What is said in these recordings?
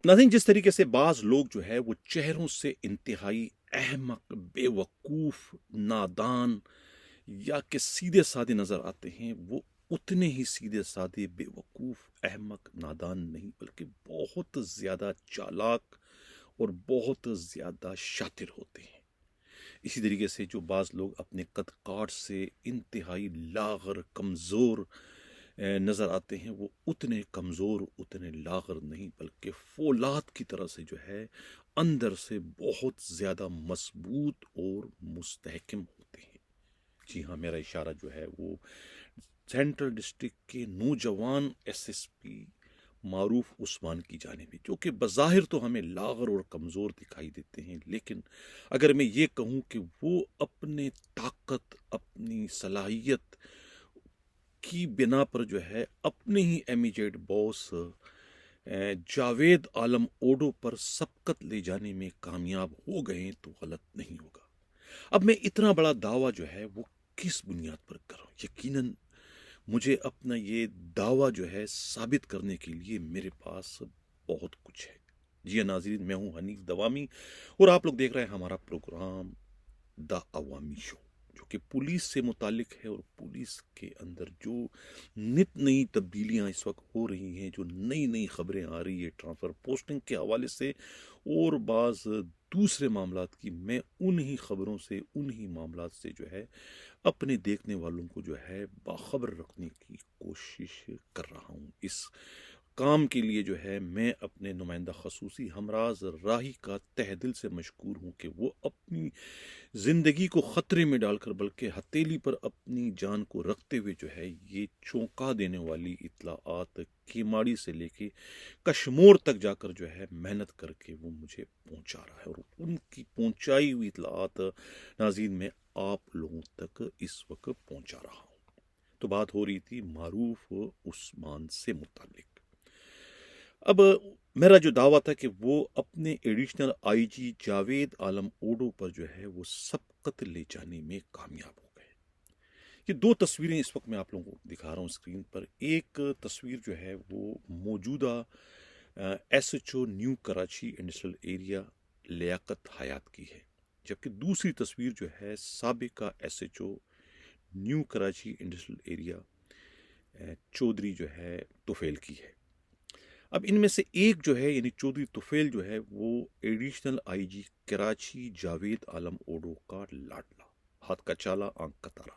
नाज़रीन, जिस तरीके से बाज़ लोग जो है वो चेहरों से इंतहाई अहमक, बेवकूफ़, नादान या कि सीधे-साधे नज़र आते हैं, वो उतने ही सीधे-साधे, बेवकूफ़, अहमक, नादान नहीं बल्कि बहुत ज़्यादा चालाक और बहुत ज़्यादा शातिर होते हैं। इसी तरीके से जो बाज़ लोग अपने कद-काठ से इंतहाई लाग़र, कमज़ोर नज़र आते हैं, वो उतने कमज़ोर, उतने लाग़र नहीं बल्कि फ़ौलाद की तरह से जो है अंदर से बहुत ज़्यादा मज़बूत और मुस्तहकम होते हैं। जी हाँ, मेरा इशारा जो है वो सेंट्रल डिस्ट्रिक्ट के नौजवान एसएसपी मारूफ उस्मान की जानिब, जो कि बज़ाहिर तो हमें लाग़र और कमज़ोर दिखाई देते हैं, लेकिन अगर मैं ये कहूँ कि वो अपने ताकत, अपनी सलाहियत की बिना पर जो है अपने ही इमीडिएट बॉस जावेद आलम ओडो पर सबकत ले जाने में कामयाब हो गए तो गलत नहीं होगा। अब मैं इतना बड़ा दावा जो है वो किस बुनियाद पर कर रहा हूँ? यकीनन मुझे अपना ये दावा जो है साबित करने के लिए मेरे पास बहुत कुछ है। जी हाँ नाज़रीन, मैं हूँ हनीफ दवामी और आप लोग देख रहे हैं हमारा प्रोग्राम द अवामी शो, जो कि पुलिस से मुतालिक है और पुलिस के अंदर जो नित नई तब्दीलियां इस वक्त हो रही हैं, जो नई नई खबरें आ रही है ट्रांसफ़र पोस्टिंग के हवाले से और बाज़ दूसरे मामलात की, मैं उन्हीं खबरों से, उन्हीं मामलात से जो है अपने देखने वालों को जो है बाखबर रखने की कोशिश कर रहा हूँ। इस काम के लिए जो है मैं अपने नुमाइंदा खसूसी हमराज राही का तहे दिल से मशकूर हूँ कि वो अपनी ज़िंदगी को ख़तरे में डालकर बल्कि हथेली पर अपनी जान को रखते हुए जो है ये चौंका देने वाली इत्तलाआत केमाड़ी से लेके कश्मीर तक जाकर जो है मेहनत करके वो मुझे पहुंचा रहा है, और उनकी पहुंचाई हुई इत्तलाआत नाज़रीन मैं आप लोगों तक इस वक्त पहुंचा रहा हूँ। तो बात हो रही थी मारूफ उस्मान से मुतालिक। अब मेरा जो दावा था कि वो अपने एडिशनल आईजी जावेद आलम ओडो पर जो है वो सबकत ले जाने में कामयाब हो गए। ये दो तस्वीरें इस वक्त मैं आप लोगों को दिखा रहा हूँ स्क्रीन पर। एक तस्वीर जो है वो मौजूदा SHO New Karachi industrial area Liaquat Hayat की है, जबकि दूसरी तस्वीर जो है साबिका SHO New Karachi industrial area Chaudhry जो है तुफेल की है। अब इनमें से एक जो है यानी चौधरी तुफेल जो है वो एडिशनल आईजी कराची जावेद आलम ओडो का लाडला, हाथ का चाला आंख का तारा।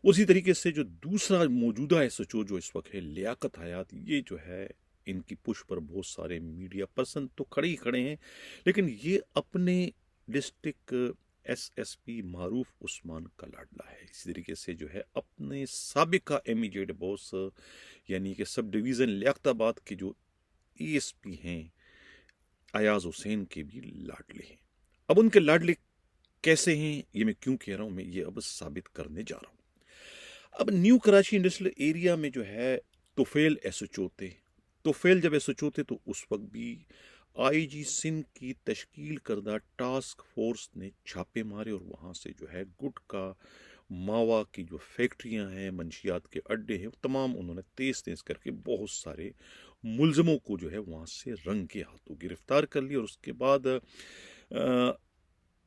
उसी तरीके से जो दूसरा मौजूदा एसएचओ जो इस वक्त है लियाकत हयात, ये जो है इनकी पुश पर बहुत सारे मीडिया पर्सन तो खड़े ही खड़े हैं, लेकिन ये अपने डिस्ट्रिक्ट एसएसपी मारूफ उस्मान का लाडला है। इसी तरीके से जो है अपने साबिका इमीडिएट बॉस यानी कि सब डिवीज़न लियाकताबाद के जो एएसपी हैं अयाज हुसैन के भी लाडले हैं। अब उनके लाडले कैसे हैं, ये मैं क्यों कह रहा हूं, मैं ये अब साबित करने जा रहा हूं। अब न्यू कराची इंडस्ट्रियल एरिया में जो है तुफेल एसओ थे। तुफेल जब एसओ थे तो उस वक्त भी आईजी सिंध की तश्कील करदा टास्क फोर्स ने छापे मारे और वहाँ से जो है गुटका मावा की जो फैक्ट्रियाँ हैं, मंशियात के अड्डे हैं, तमाम उन्होंने तेज़ तेज़ करके बहुत सारे मुलजमों को जो है वहाँ से रंग के हाथों गिरफ्तार कर लिया। और उसके बाद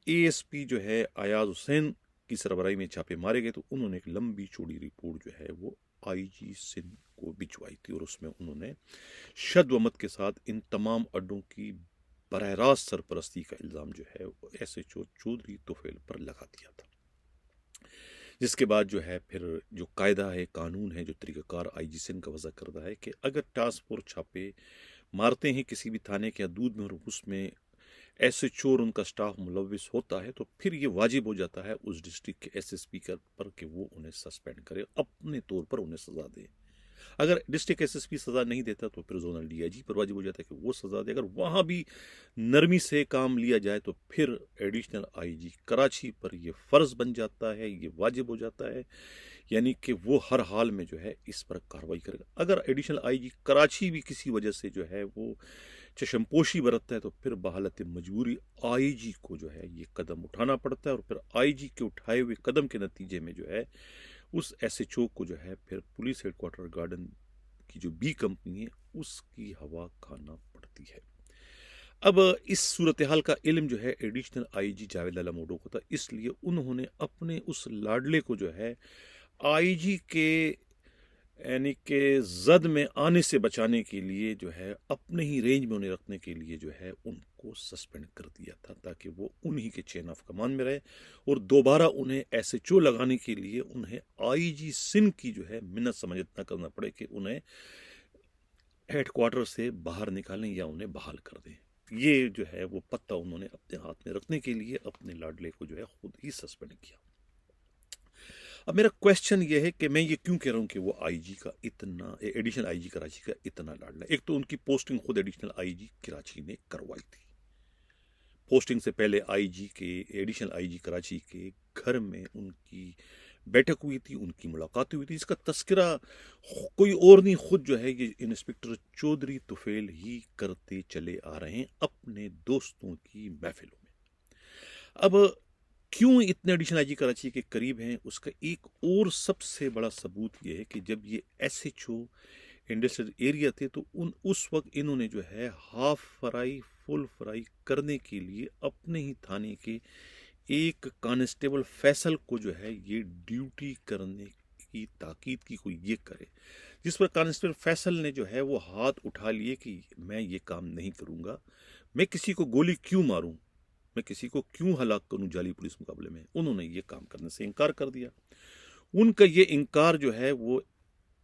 एएसपी जो है अयाज हुसैन की सरबराही में छापे मारे गए, तो उन्होंने एक लंबी चौड़ी रिपोर्ट जो है वो आईजी सिंध को भिजवाई थी और उसमें उन्होंने शद्वमत के साथ इन तमाम अड्डों की बरह रास्त सरपरस्ती का इल्ज़ाम जो है वो एसएचओ चौधरी तुफेल पर लगा दिया था। जिसके बाद जो है फिर जो कायदा है, कानून है, जो तरीक़ाकार आईजी सिंध का वज़ा करता है कि अगर टास्क फोर्स छापे मारते हैं किसी भी थाने के हदूद में और उसमें एसएचओ और उनका स्टाफ मुलविस होता है, तो फिर ये वाजिब हो जाता है उस डिस्ट्रिक्ट के एसएसपी पर कि वो उन्हें सस्पेंड करे, अपने तौर पर उन्हें सज़ा दे। अगर डिस्ट्रिक्ट एसएसपी सज़ा नहीं देता तो फिर जोनल डीआईजी पर वाजिब हो जाता है कि वो सज़ा दे। अगर वहाँ भी नरमी से काम लिया जाए तो फिर एडिशनल आईजी कराची पर यह फ़र्ज़ बन जाता है, ये वाजिब हो जाता है, यानी कि वो हर हाल में जो है इस पर कार्रवाई करेगा। अगर एडिशनल आईजी कराची भी किसी वजह से जो है वो चशमपोशी बरतता है तो फिर बहालत मजबूरी आईजी को जो है ये कदम उठाना पड़ता है, और फिर आईजी के उठाए हुए कदम के नतीजे में जो है उस एसएचओ को जो है फिर पुलिस हेडक्वार्टर गार्डन की जो बी कंपनी है उसकी हवा खाना पड़ती है। अब इस सूरत हाल का इल्म जो है एडिशनल आईजी जावेद अला मोडो को था, इसलिए उन्होंने अपने उस लाडले को जो है आईजी के यानी कि जद में आने से बचाने के लिए जो है अपने ही रेंज में उन्हें रखने के लिए जो है उनको सस्पेंड कर दिया था, ताकि वो उन्हीं के चेन ऑफ कमांड में रहे और दोबारा उन्हें एसएचओ लगाने के लिए उन्हें आईजी सिंध की जो है मिन्नत समझत न करना पड़े कि उन्हें हेडक्वार्टर से बाहर निकालें या उन्हें बहाल कर दें। ये जो है वो पत्ता उन्होंने अपने हाथ में रखने के लिए अपने लाडले को जो है खुद ही सस्पेंड किया। अब मेरा क्वेश्चन ये है कि मैं ये क्यों कह रहा हूँ कि वो आईजी का इतना, एडिशनल आईजी कराची का इतना लाडला। एक तो उनकी पोस्टिंग खुद एडिशनल आईजी कराची ने करवाई थी। पोस्टिंग से पहले आईजी के, एडिशनल आईजी कराची के घर में उनकी बैठक हुई थी, उनकी मुलाकात हुई थी, जिसका तस्करा कोई और नहीं, खुद जो है ये इंस्पेक्टर चौधरी तुफेल ही करते चले आ रहे हैं अपने दोस्तों की महफिलों में। अब क्यों इतने एडिशनल आईजी कराची के करीब हैं, उसका एक और सबसे बड़ा सबूत यह है कि जब ये एसएचओ इंडस्ट्रियल एरिया थे तो उस वक्त इन्होंने जो है हाफ फ्राई फुल फ्राई करने के लिए अपने ही थाने के एक कांस्टेबल फैसल को जो है ये ड्यूटी करने की ताकीद की, कोई ये करे, जिस पर कांस्टेबल फैसल ने जो है वो हाथ उठा लिए कि मैं ये काम नहीं करूँगा, मैं किसी को गोली क्यों मारूं, मैं किसी को क्यों हलाक करूं जाली पुलिस मुकाबले में। उन्होंने ये काम करने से इनकार कर दिया। उनका ये इनकार जो है वो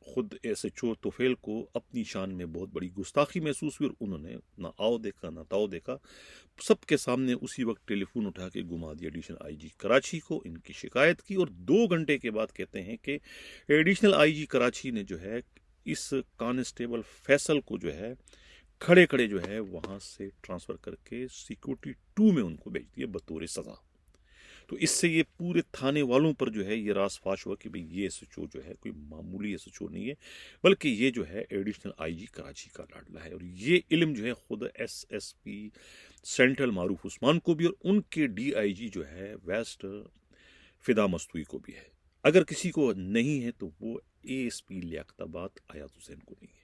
खुद एसएचओ तुफेल को अपनी शान में बहुत बड़ी गुस्ताखी महसूस हुई और उन्होंने ना आओ देखा ना ताओ देखा, सबके सामने उसी वक्त टेलीफोन उठा के घुमा दिया एडिशनल आईजी कराची को, इनकी शिकायत की और 2 घंटे के बाद कहते हैं कि एडिशनल आईजी कराची ने जो है इस कांस्टेबल फैसल को जो है खड़े खड़े जो है वहां से ट्रांसफर करके सिक्योरिटी 2 में उनको भेज दिया बतौर सजा। तो इससे ये पूरे थाने वालों पर जो है ये राज फाश हुआ कि भाई ये एसएचओ जो है कोई मामूली एसएचओ नहीं है, बल्कि ये जो है एडिशनल आईजी कराची का लाडला है। और ये इल्म जो है खुद एसएसपी सेंट्रल मारूफ उस्मान को भी और उनके डीआईजी जो है वेस्ट फिदा मस्तूई को भी है। अगर किसी को नहीं है तो वो एएसपी लियाकताबाद आयात हुसैन को नहीं है।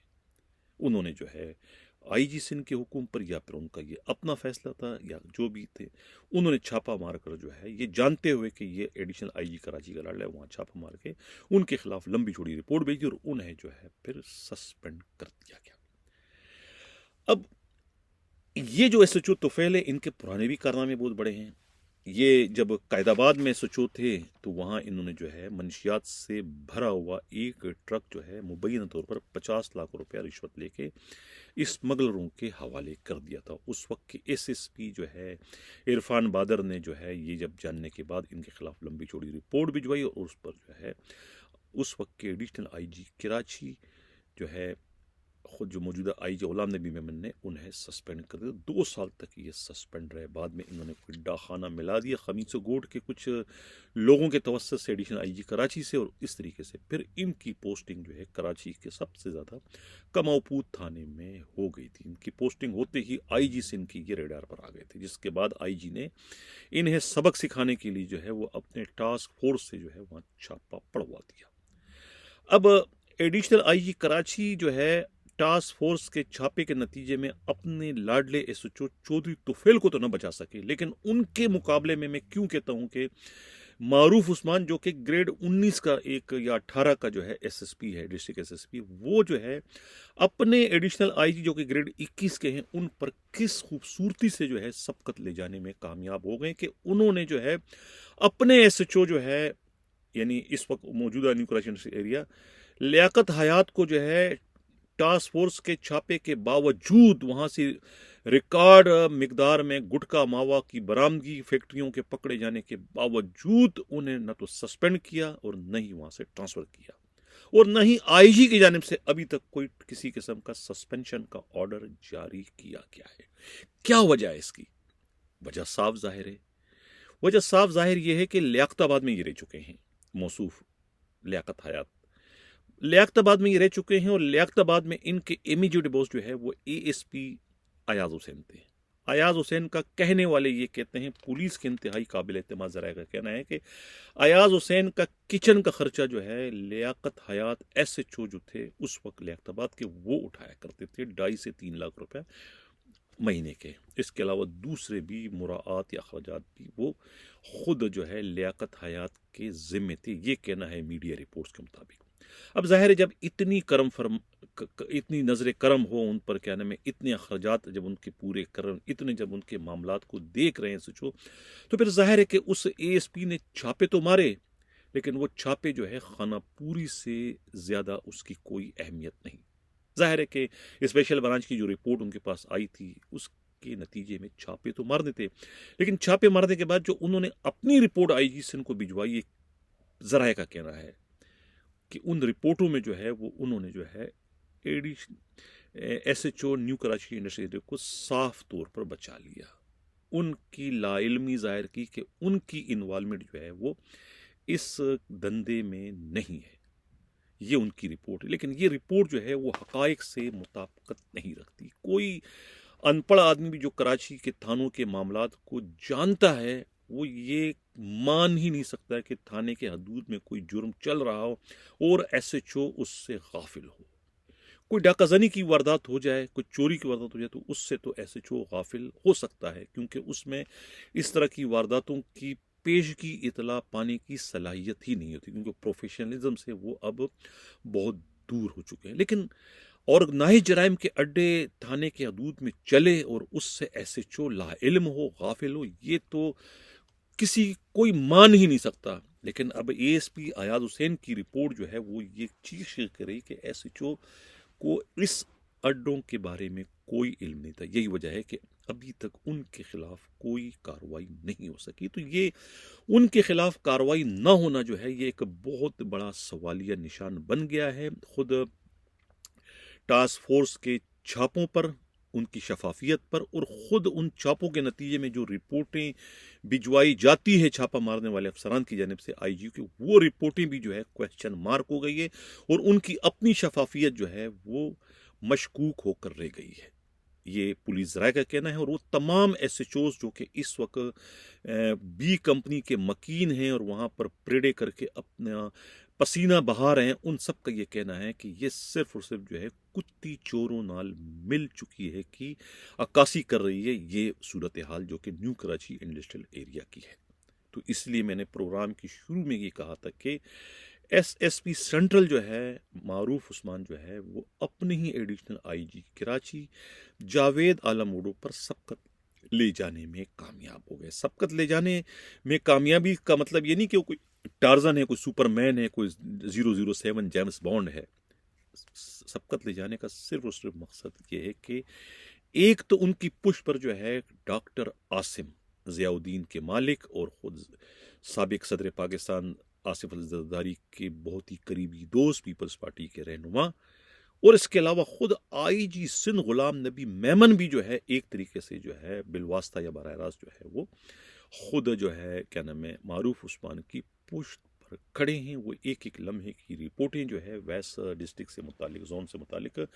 उन्होंने जो है आईजी सिंध के हुक्म पर या फिर उनका ये अपना फैसला था या जो भी थे, उन्होंने छापा मारकर जो है ये जानते हुए कि ये एडिशनल आईजी कराची का लाडला है, वहाँ छापा मार के उनके खिलाफ लंबी चौड़ी रिपोर्ट भेजी और उन्हें जो है फिर सस्पेंड कर दिया गया। अब ये जो एसएचओ तुफैल है, इनके पुराने भी कारनामे बहुत बड़े हैं। ये जब कायदाबाद में एसएचओ थे तो वहाँ इन्होंने जो है मंशियात से भरा हुआ एक ट्रक जो है मुबैना तौर पर 50 लाख रुपया रिश्वत लेके स्मगलरों के हवाले कर दिया था। उस वक्त के एसएसपी जो है इरफान बादर ने जो है ये जब जानने के बाद इनके खिलाफ लंबी चौड़ी रिपोर्ट भिजवाई और उस पर जो है उस वक्त के एडिशनल आईजी कराची जो है खुद जो मौजूदा आईजी गुलाम नबी मेमन ने उन्हें सस्पेंड कर दिया। 2 साल तक ये सस्पेंड रहे। बाद में इन्होंने कोई डाखाना मिला दिया खमीस गोड के कुछ लोगों के तवस्सुत से एडिशनल आईजी कराची से और इस तरीके से फिर इनकी पोस्टिंग जो है कराची के सबसे ज़्यादा कमाऊपूत थाने में हो गई थी। इनकी पोस्टिंग होते ही आईजी सिंध की ये रेडार पर आ गए थे, जिसके बाद आईजी ने इन्हें सबक सिखाने के लिए जो है वो अपने टास्क फोर्स से जो है वहाँ छापा पड़वा दिया। अब एडिशनल आईजी कराची जो है टास्क फोर्स के छापे के नतीजे में अपने लाडले एसएचओ चौधरी तुफैल को तो न बचा सके, लेकिन उनके मुकाबले में मैं क्यों कहता हूं कि मारूफ उस्मान जो कि ग्रेड 19 का एक या 18 का जो है एसएसपी है, डिस्ट्रिक्ट एसएसपी, वो जो है अपने एडिशनल आईजी जो कि ग्रेड 21 के हैं उन पर किस खूबसूरती से जो है सबकत ले जाने में कामयाब हो गए कि उन्होंने जो है अपने एसएचओ जो है यानी इस वक्त मौजूदा न्यू कराची एरिया लियाकत हयात को जो है टास्क फोर्स के छापे के बावजूद वहां से रिकॉर्ड मिकदार में गुटखा मावा की बरामदगी, फैक्ट्रियों के पकड़े जाने के बावजूद उन्हें न तो सस्पेंड किया और न ही वहां से ट्रांसफर किया और न ही आईजी की जानिब से अभी तक कोई किसी किस्म का सस्पेंशन का ऑर्डर जारी किया गया है। क्या वजह है इसकी? वजह साफ जाहिर है। वजह साफ जाहिर यह है कि लियाकताबाद में ये रह चुके हैं मौसूफ लियाकत हयात, लियाकताबाद में ये रह चुके हैं और लियाकताबाद में इनके इमीडिएट बॉस जो है वो एएसपी अयाज हुसैन थे। अयाज हुसैन का कहने वाले ये कहते हैं, पुलिस के इंतहाई काबिल एतमाद ज़राए का कहना है कि अयाज हुसैन का किचन का खर्चा जो है लियाकत हयात एसएचओ जो थे उस वक्त लियाकताबाद के वो उठाया करते थे, 2.5 से 3 लाख रुपया महीने के। इसके अलावा दूसरे भी मुराआत या अखराजात भी वो खुद जो है लियाकत हयात के ज़िम्मे थे, ये कहना है मीडिया रिपोर्ट्स के मुताबिक। अब ज़ाहिर है जब इतनी इतनी नज़र करम हो उन पर, क्या नाम है, इतने अखराजात जब उनके पूरे करम, इतने जब उनके मामलात को देख रहे हैं सोचो, तो फिर ज़ाहिर है कि उस एएसपी ने छापे तो मारे, लेकिन वो छापे जो है खाना पूरी से ज़्यादा उसकी कोई अहमियत नहीं। ज़ाहिर है कि स्पेशल ब्रांच की जो रिपोर्ट उनके पास आई थी उसके नतीजे में छापे तो मारने थे, लेकिन छापे मारने के बाद जो उन्होंने अपनी रिपोर्ट आईजी सिंह को भिजवाई, ज़राए का कहना है कि उन रिपोर्टों में जो है वो उन्होंने जो है एसएचओ न्यू कराची इंडस्ट्रियल को साफ तौर पर बचा लिया। उनकी लाइल्मी जाहिर की कि उनकी इन्वॉल्वमेंट जो है वो इस धंधे में नहीं है, ये उनकी रिपोर्ट है। लेकिन ये रिपोर्ट जो है वो हकायक से मुताबिकत नहीं रखती। कोई अनपढ़ आदमी भी जो कराची के थानों के मामलात को जानता है वो ये मान ही नहीं सकता है कि थाने के हदूद में कोई जुर्म चल रहा हो और एसएचओ उससे गाफिल हो। कोई डाकाजानी की वारदात हो जाए, कोई चोरी की वारदात हो जाए, तो उससे तो एसएचओ गाफिल हो सकता है, क्योंकि उसमें इस तरह की वारदातों की पेश की इतला पाने की सलाहियत ही नहीं होती, क्योंकि प्रोफेशनलिज्म से वो अब बहुत दूर हो चुके हैं। लेकिन और नाहि जराइम के अड्डे थाने के हदूद में चले और उससे एसएचओ लाइल्म हो, गाफिल हो, ये तो कोई मान ही नहीं सकता। लेकिन अब एएसपी अयाज हुसैन की रिपोर्ट जो है वो ये चीज शेयर करे कि एसएचओ को इस अड्डों के बारे में कोई इल्म नहीं था। यही वजह है कि अभी तक उनके खिलाफ कोई कार्रवाई नहीं हो सकी। तो ये उनके खिलाफ कार्रवाई ना होना जो है ये एक बहुत बड़ा सवालिया निशान बन गया है। खुद टास्क फोर्स के छापों पर, उनकी शफाफियत पर, और ख़ुद उन छापों के नतीजे में जो रिपोर्टें भिजवाई जाती है छापा मारने वाले अफसरान की जानिब से आईजी की, वो रिपोर्टें भी जो है क्वेश्चन मार्क हो गई है और उनकी अपनी शफाफियत जो है वो मशकूक होकर रह गई है। ये पुलिस ज़राए का कहना है। और वो तमाम एसएचओज जो कि इस वक्त बी कंपनी के मकीन हैं और वहाँ पर परेडें करके अपना पसीना बहा रहे हैं, उन सब का ये कहना है कि ये सिर्फ और सिर्फ जो है कुत्ती चोरों नाल मिल चुकी है कि अक्कासी कर रही है ये सूरत हाल जो कि न्यू कराची इंडस्ट्रियल एरिया की है। तो इसलिए मैंने प्रोग्राम की शुरू में ये कहा था कि एसएसपी सेंट्रल जो है मारूफ उस्मान जो है वो अपने ही एडिशनल आईजी कराची जावेद आलम ओडो पर सबकत ले जाने में कामयाब हो गए। सबकत ले जाने में कामयाबी का मतलब ये नहीं कि वो कोई टार्जन है, कोई सुपरमैन है, कोई 007 जेम्स बॉन्ड है। सबकत ले जाने का सिर्फ और सिर्फ मकसद ये है कि एक तो उनकी पुश पर जो है डॉक्टर आसिम ज़ियाउद्दीन के मालिक और खुद साबिक सदर पाकिस्तान आसिफ अली जरदारी के बहुत ही करीबी दोस्त, पीपल्स पार्टी के रहनुमा, और इसके अलावा खुद आईजी सिंध गुलाम नबी मेमन भी जो है एक तरीके से जो है बिलवास्ता या बराह रास्त जो है वो खुद जो है क्या नाम है मारूफ उस्मान की पुश्त पर खड़े हैं। वो एक एक लम्हे की रिपोर्टें जो है वैसा डिस्ट्रिक्ट से मुतालिक, जोन से मुतालिक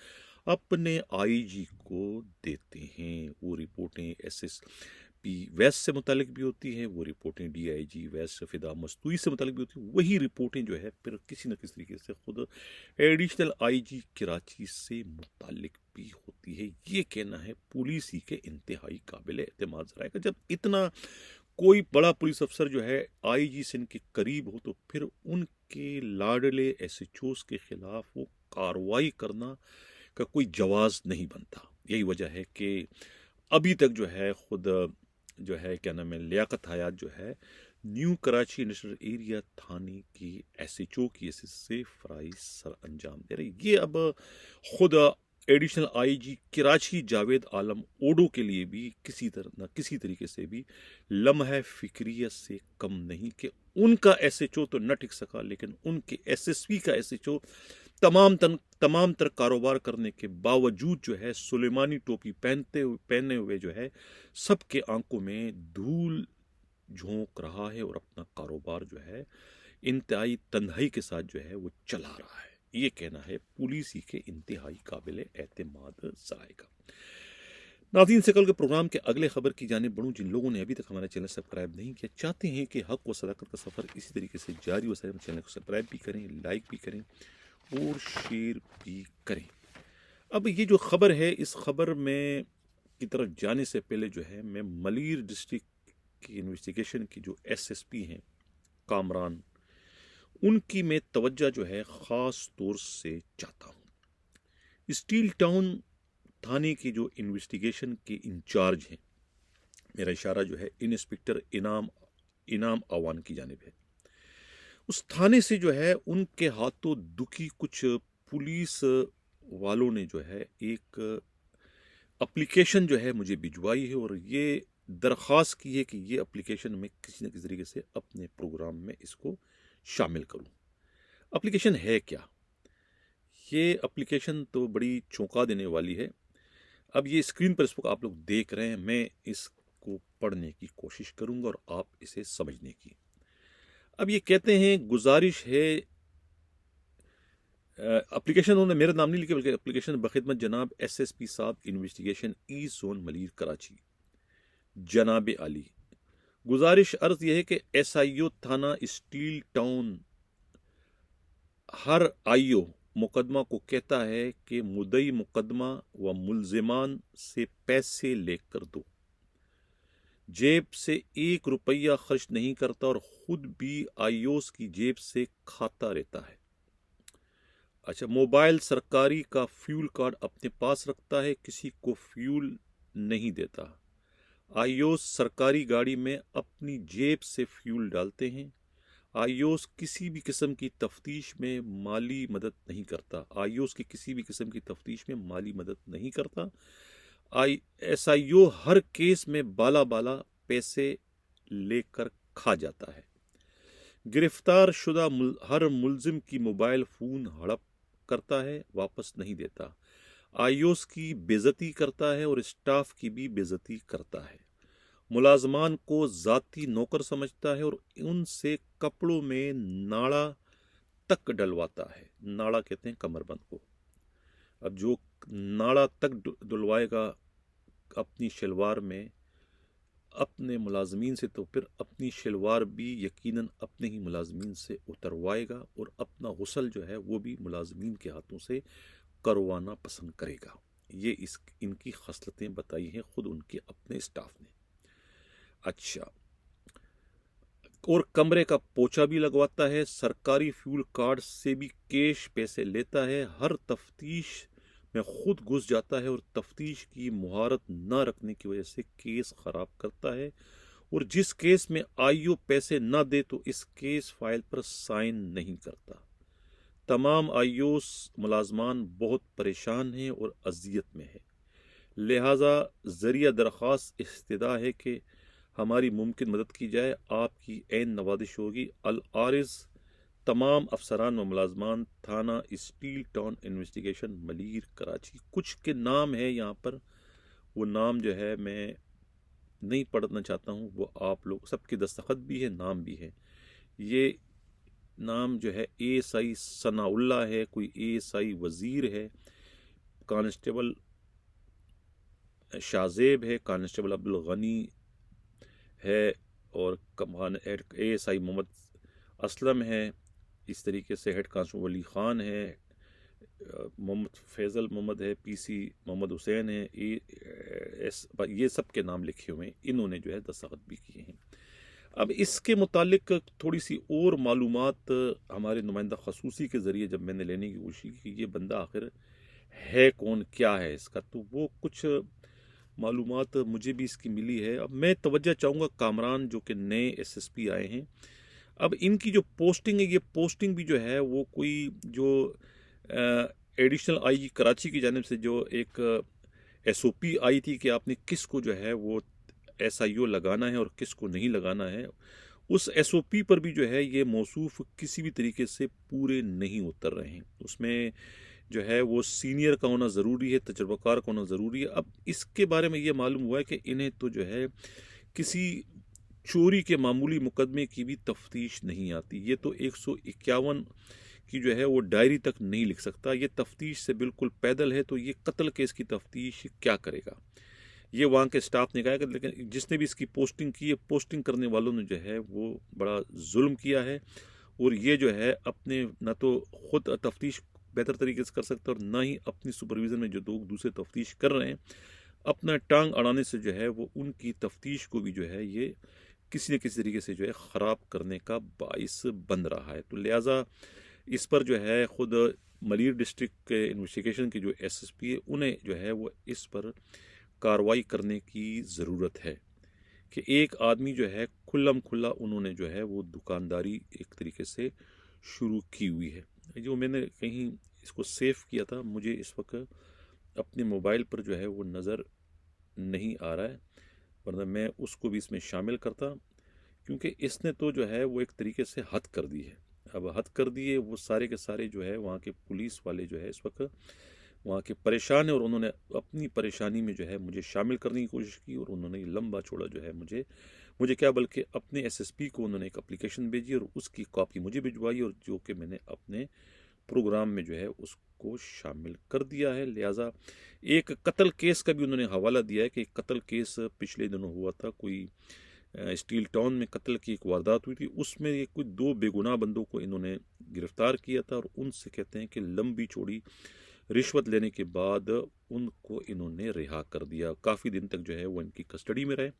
अपने आईजी को देते हैं। वो रिपोर्टें एसएसपी वेस्ट से मुतालिक भी होती हैं, वो रिपोर्टें डीआईजी वेस्ट फिदा मस्तूई से मुतालिक भी होती हैं, वही रिपोर्टें जो है फिर किसी न किसी तरीके से खुद एडिशनल आईजी कराची से मुतालिक भी होती है। ये कहना है पुलिस ही के इंतहाई काबिल एतमाद ज़राए का। जब इतना कोई बड़ा पुलिस अफसर जो है आईजी सिंध के करीब हो तो फिर उनके लाडले एसएचओस के खिलाफ वो कार्रवाई करना का कोई जवाज नहीं बनता। यही वजह है कि अभी तक जो है खुद जो है क्या नाम है लियाकत हयात जो है न्यू कराची इंडस्ट्रियल एरिया थाने की एसएचओ की हैसियत से फराइज सर अंजाम दे रही। ये अब खुद एडिशनल आईजी कराची जावेद आलम ओडो के लिए भी किसी तरह न किसी तरीके से भी लम्हा फिक्रियत से कम नहीं कि उनका एसएचओ तो न टिक सका, लेकिन उनके एसएसपी का एसएचओ तमाम तर कारोबार करने के बावजूद जो है सुलेमानी टोपी पहने हुए जो है सबके आंखों में धूल झोंक रहा है और अपना कारोबार जो है इंतहाई तन्हाई के साथ जो है वो चला रहा है। ये कहना है पुलिस ही के इंतहाई काबिल एतमाद ज़राए का। नाज़रीन, से कल के प्रोग्राम के अगले खबर की जानिब बढ़ूँ। जिन लोगों ने अभी तक हमारा चैनल सब्सक्राइब नहीं किया, चाहते हैं कि हक व सदाकत का सफ़र इसी तरीके से जारी हो सके, चैनल को सब्सक्राइब भी करें, लाइक भी करें और शेयर भी करें। अब ये जो खबर है इस खबर में की तरफ जाने से पहले जो है मैं मलीर डिस्ट्रिक्ट की इन्वेस्टिगेशन की जो एसएसपी हैं कामरान, उनकी मैं तवज्जो जो है ख़ास तौर से चाहता हूँ। स्टील टाउन थाने की जो इन्वेस्टिगेशन के इंचार्ज हैं, मेरा इशारा जो है इंस्पेक्टर इनाम इनाम आवान की जानिब है। उस थाने से जो है उनके हाथों दुखी कुछ पुलिस वालों ने जो है एक एप्लीकेशन जो है मुझे भिजवाई है और ये दरख्वास्त की है कि ये एप्लीकेशन मैं किसी न किसी तरीके से अपने प्रोग्राम में इसको शामिल करूं। एप्लीकेशन है क्या? ये एप्लीकेशन तो बड़ी चौंका देने वाली है। अब ये स्क्रीन पर इसको आप लोग देख रहे हैं, मैं इसको पढ़ने की कोशिश करूंगा और आप इसे समझने की। अब ये कहते हैं गुजारिश है, एप्लीकेशन उन्होंने मेरा नाम नहीं लिखा बल्कि एप्लीकेशन बखिदमत जनाब एसएसपी साहब investigation east zone Malir Karachi जनाब अली। गुजारिश अर्ज यह है कि एसआईओ थाना स्टील टाउन हर आईओ मुकदमा को कहता है कि मुद्दई मुकदमा व मुलजिमान से पैसे लेकर दो, जेब से 1 रुपया खर्च नहीं करता और खुद भी आईओस की जेब से खाता रहता है। अच्छा, मोबाइल सरकारी का फ्यूल कार्ड अपने पास रखता है, किसी को फ्यूल नहीं देता। आईओस सरकारी गाड़ी में अपनी जेब से फ्यूल डालते हैं। आईओस किसी भी किस्म की तफ्तीश में माली मदद नहीं करता। आईओस की किसी भी किस्म की तफ्तीश में माली मदद नहीं करता। एसआईओ हर केस में बाला बाला पैसे लेकर खा जाता है। गिरफ्तार शुदा हर मुलजिम की मोबाइल फ़ोन हड़प करता है, वापस नहीं देता। आईओस की बेइज्जती करता है और स्टाफ की भी बेइज्जती करता है। मुलाजमान को जाती नौकर समझता है और उनसे कपड़ों में नाड़ा तक डलवाता है। नाड़ा कहते हैं कमरबंद को। अब जो नाड़ा तक डलवाएगा अपनी शलवार में अपने मुलाजमीन से, तो फिर अपनी शलवार भी यकीनन अपने ही मुलाजमीन से उतरवाएगा और अपना गुस्ल जो है वो भी मुलाजमीन के हाथों से करवाना पसंद करेगा। ये इनकी खसलतें बताई हैं खुद उनके अपने स्टाफ ने। अच्छा, और कमरे का पोछा भी लगवाता है, सरकारी फ्यूल कार्ड से भी कैश पैसे लेता है, हर तफ्तीश में खुद घुस जाता है और तफ्तीश की मुहारत न रखने की वजह से केस खराब करता है। और जिस केस में आईओ पैसे न दे तो इस केस फाइल पर साइन नहीं करता। तमाम आईओस मुलाजमान बहुत परेशान हैं और अजियत में है, लिहाजा जरिया दरख्वास्त इस्तदा है कि हमारी मुमकिन मदद की जाए, आपकी ऐन नवाजिश होगी। अल आरिज तमाम अफसरान व मुलाजमान थाना steel town investigation Malir Karachi. कुछ के नाम है यहाँ पर, वो नाम जो है मैं नहीं पढ़ना चाहता हूँ, वो आप लोग सबके दस्तखत भी है, नाम भी है। ये नाम जो है एएसआई सनाउल्ला है, कोई एएसआई वजीर है, कांस्टेबल शाहजेब है, कांस्टेबल अब्दुल गनी है और एएसआई मोहम्मद असलम है। इस तरीके से हेड कांस्टेबल वली ख़ान है, मोहम्मद फैज़ल मोहम्मद है, पीसी मोहम्मद हुसैन है, ये सब के नाम लिखे हुए हैं। इन्होंने जो है दस्तखत भी किए हैं। अब इसके मुतालिक थोड़ी सी और मालूमात हमारे नुमाइंदा खसूसी के ज़रिए जब मैंने लेने की कोशिश की कि ये बंदा आखिर है कौन, क्या है इसका, तो वो कुछ मालूमात मुझे भी इसकी मिली है। अब मैं तवज्जो चाहूँगा कामरान जो कि नए एसएसपी आए हैं, अब इनकी जो पोस्टिंग है, ये पोस्टिंग भी जो है वो कोई जो एडिशनल आई कराची की जानिब से जो एक एसओपी आई थी कि आपने किस को जो है वो एसआईओ लगाना है और किस को नहीं लगाना है, उस एसओपी पर भी जो है ये मौसूफ किसी भी तरीके से पूरे नहीं उतर रहे हैं। उसमें जो है वो सीनियर का होना ज़रूरी है, तजर्बाकार का होना ज़रूरी है। अब इसके बारे में ये मालूम हुआ है कि इन्हें तो जो है किसी चोरी के मामूली मुकदमे की भी तफ्तीश नहीं आती। ये तो 151 की जो है वो डायरी तक नहीं लिख सकता। ये तफ्तीश से बिल्कुल पैदल है, तो ये कत्ल केस की तफ्तीश क्या करेगा, ये वहाँ के स्टाफ ने कहा। लेकिन जिसने भी इसकी पोस्टिंग की है, पोस्टिंग करने वालों ने जो है वो बड़ा जुल्म किया है और ये जो है अपने न तो ख़ुद तफ्तीश बेहतर तरीके से कर सकता और ना ही अपनी सुपरविज़न में जो लोग दूसरे तफ्तीश कर रहे हैं अपना टांग अड़ाने से जो है वो उनकी तफ्तीश को भी जो है ये किसी न किसी तरीके से जो है ख़राब करने का बाइस बन रहा है। तो लिहाजा इस पर जो है ख़ुद मलीर डिस्ट्रिक्ट के इन्वेस्टिगेशन के जो एसएसपी है उन्हें जो है वो इस पर कार्रवाई करने की ज़रूरत है कि एक आदमी जो है खुल्लम खुल्ला उन्होंने जो है वो दुकानदारी एक तरीके से शुरू की हुई है। जो मैंने कहीं इसको सेव किया था, मुझे इस वक्त अपने मोबाइल पर जो है वो नज़र नहीं आ रहा है, वरना मैं उसको भी इसमें शामिल करता, क्योंकि इसने तो जो है वो एक तरीके से हद कर दी है। अब हद कर दी है, वो सारे के सारे जो है वहाँ के पुलिस वाले जो है इस वक्त वहाँ के परेशान है और उन्होंने अपनी परेशानी में जो है मुझे शामिल करने की कोशिश की और उन्होंने लंबा चौड़ा जो है मुझे क्या बल्कि अपने एसएसपी को उन्होंने एक एप्लीकेशन भेजी और उसकी कॉपी मुझे भिजवाई और जो कि मैंने अपने प्रोग्राम में जो है उसको शामिल कर दिया है। लिहाजा एक कत्ल केस का भी उन्होंने हवाला दिया है कि एक कत्ल केस पिछले दिनों हुआ था, कोई स्टील टाउन में कत्ल की एक वारदात हुई थी, उसमें ये कोई 2 बेगुनाह बंदों को इन्होंने गिरफ्तार किया था और उनसे कहते हैं कि लंबी चौड़ी रिश्वत लेने के बाद उनको इन्होंने रिहा कर दिया। काफ़ी दिन तक जो है वो इनकी कस्टडी में रहे,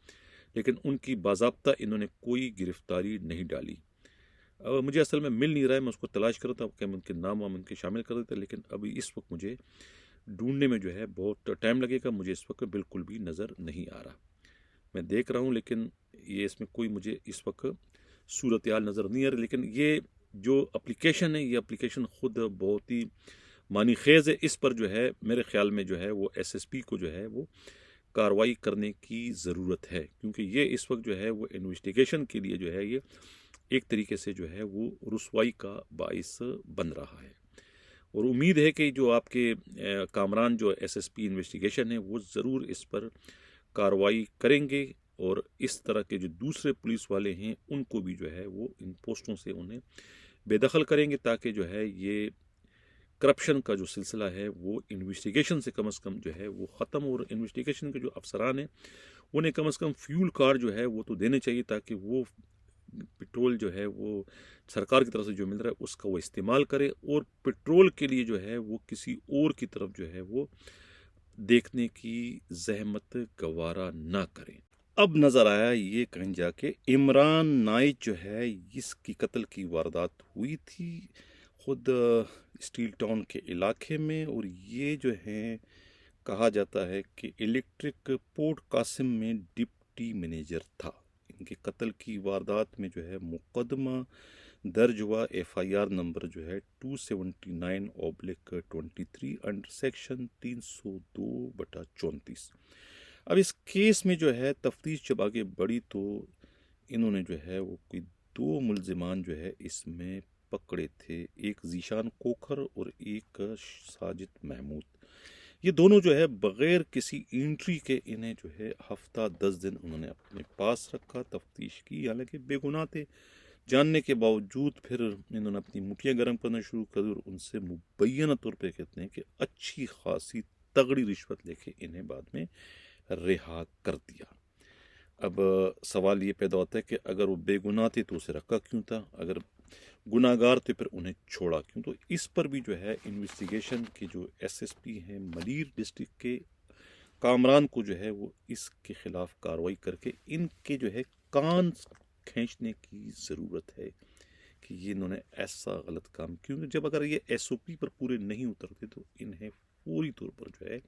लेकिन उनकी बाज़ाब्ता इन्होंने कोई गिरफ्तारी नहीं डाली। मुझे असल में मिल नहीं रहा है, मैं उसको तलाश कर रहा था कि मैं उनके नाम वाम उनके शामिल कर देता, लेकिन अभी इस वक्त मुझे ढूंढने में जो है बहुत टाइम लगेगा। मुझे इस वक्त बिल्कुल भी नज़र नहीं आ रहा। मैं देख रहा हूँ लेकिन ये इसमें कोई मुझे इस वक्त सूरत हाल नज़र नहीं आ रही। लेकिन ये जो एप्लीकेशन है, ये एप्लीकेशन ख़ुद बहुत ही मानी खेज़ है। इस पर जो है मेरे ख्याल में जो है वो एसएसपी को जो है वो कार्रवाई करने की ज़रूरत है, क्योंकि ये इस वक्त जो है वो इन्वेस्टिगेशन के लिए जो है ये एक तरीके से जो है वो रुसवाई का बाइस बन रहा है। और उम्मीद है कि जो आपके कामरान जो एसएसपी इन्वेस्टिगेशन है वो ज़रूर इस पर कार्रवाई करेंगे और इस तरह के जो दूसरे पुलिस वाले हैं उनको भी जो है वो इन पोस्टों से उन्हें बेदखल करेंगे, ताकि जो है ये करप्शन का जो सिलसिला है वो इन्वेस्टिगेशन से कम जो है वो ख़त्म। और इन्वेस्टिगेशन के जो अफसरान हैं उन्हें कम से कम फ्यूल कार्ड जो है वो तो देने चाहिए, ताकि वो पेट्रोल जो है वो सरकार की तरफ से जो मिल रहा है उसका वो इस्तेमाल करे और पेट्रोल के लिए जो है वो किसी और की तरफ जो है वो देखने की जहमत गवारा ना करें। अब नज़र आया ये कहीं जाके इमरान नाइक जो है इसकी कत्ल की वारदात हुई थी खुद स्टील टाउन के इलाके में, और ये जो है कहा जाता है कि इलेक्ट्रिक पोर्ट कासिम में डिप्टी मैनेजर था। इनके कत्ल की वारदात में जो है मुकदमा दर्ज हुआ, एफआईआर नंबर जो है 279/23 अंडर सेक्शन 302/34। अब इस केस में जो है तफ्तीश जब आगे बढ़ी तो इन्होंने जो है वो कोई 2 मुल्जिमान जो है इसमें पकड़े थे, एक जीशान कोखर और एक साजिद महमूद। ये दोनों जो है बग़ैर किसी एंट्री के इन्हें जो है हफ्ता 10 दिन उन्होंने अपने पास रखा, तफ्तीश की, हालांकि बेगुनाह थे जानने के बावजूद फिर इन्होंने अपनी मुठियाँ गर्म करना शुरू कर दी और उनसे मुबैना तौर पे कहते हैं कि अच्छी खासी तगड़ी रिश्वत लेके इन्हें बाद में रिहा कर दिया। अब सवाल ये पैदा होता है कि अगर वो बेगुनाह थे तो उसे रखा क्यों था, अगर गुनाहगार थे फिर उन्हें छोड़ा क्यों। तो इस पर भी जो है इन्वेस्टिगेशन के जो एसएसपी हैं मलीर डिस्ट्रिक्ट के कामरान को जो है वो इसके खिलाफ कार्रवाई करके इनके जो है कान खींचने की ज़रूरत है कि ये इन्होंने ऐसा गलत काम, क्योंकि जब अगर ये एसओपी पर पूरे नहीं उतरते तो इन्हें पूरी तौर पर जो है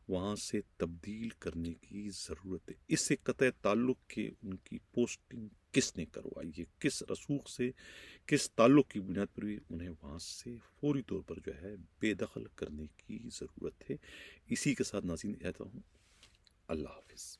वहाँ से तब्दील करने की ज़रूरत है। इससे कतई ताल्लुक़ के उनकी पोस्टिंग किसने करवाई है, किस रसूख से, किस ताल्लुक़ की बुनियाद पर भी उन्हें वहाँ से फौरी तौर पर जो है बेदखल करने की ज़रूरत है। इसी के साथ नाज़रीन कहता हूँ अल्लाह हाफ़िज़।